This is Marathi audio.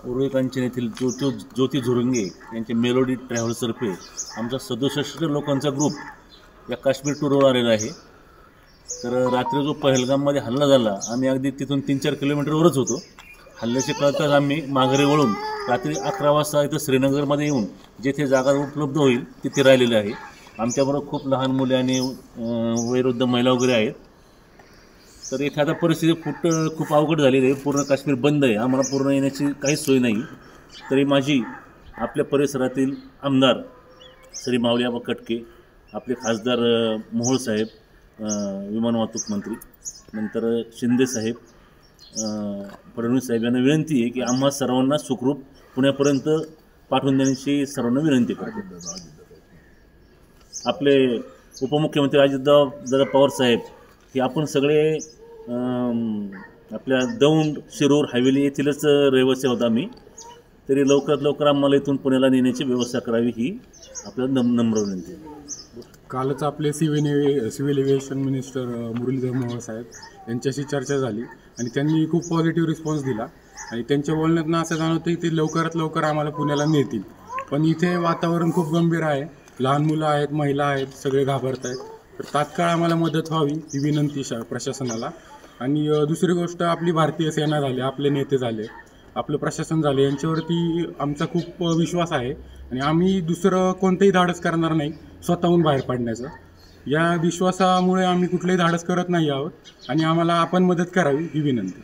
उर्वी कांचन येथील ज्योती झुरंगे यांचे मेलोडी ट्रॅव्हल्सतर्फे आमचा 67 लोकांचा ग्रुप या काश्मीर टूरवर आलेला आहे। तर रात्री जो पहलगाममध्ये हल्ला झाला, आम्ही अगदी तिथून 3-4 किलोमीटरवरच होतो। हल्ल्याचे कळताच आम्ही माघारी वळून रात्री 11 वाजता इथं श्रीनगरमध्ये येऊन जेथे जागा उपलब्ध होईल तिथे राहिलेले आहे। आमच्याबरोबर खूप लहान मुले आणि वयोवृद्ध महिला वगैरे आहेत। तर इथे आता परिस्थिती खूप अवघड झालेली आहे। पूर्ण काश्मीर बंद आहे, आम्हाला पूर्ण येण्याची काहीच सोय नाही। तरी माझी आपल्या परिसरातील आमदार श्री माऊली आबा कटके, आपले खासदार मोहोळ साहेब, विमान वाहतूक मंत्री, नंतर शिंदे साहेब, फडणवीस साहेब यांना विनंती आहे की आम्हा सर्वांना सुखरूप पुण्यापर्यंत पाठवून देण्याची सर्वांना विनंती करतो। आपले उपमुख्यमंत्री अजितदादा पवार साहेब की आपण सगळे आपल्या दौंड, शिरूर, हवेली येथीलच रहिवासी आहोत आम्ही। तरी लवकरात लवकर आम्हाला इथून पुण्याला नेण्याची व्यवस्था करावी ही आपल्याला नम्र विनंती आहे। कालच आपले civil aviation minister Murlidhar Mohol साहेब यांच्याशी चर्चा झाली आणि त्यांनी खूप पॉझिटिव्ह रिस्पॉन्स दिला आणि त्यांच्या बोलण्यातून असं जाणवतं की ते लवकरात लवकर आम्हाला पुण्याला नेतील। पण इथे वातावरण खूप गंभीर आहे, लहान मुलं आहेत, महिला आहेत, सगळे घाबरत आहेत। तर तात्काळ आम्हाला मदत व्हावी ही विनंती प्रशासनाला। आणि दुसरी गोष्ट, आपली भारतीय सेना झाली, आपले नेते झाले, आपलं प्रशासन झाले, यांच्यावरती आमचा खूप विश्वास आहे आणि आम्ही दुसरं कोणतंही धाडस करणार नाही स्वतःहून बाहेर पडण्याचं। या विश्वासामुळे आम्ही कुठलंही धाडस करत नाही आहोत आणि आम्हाला आपण मदत करावी ही विनंती।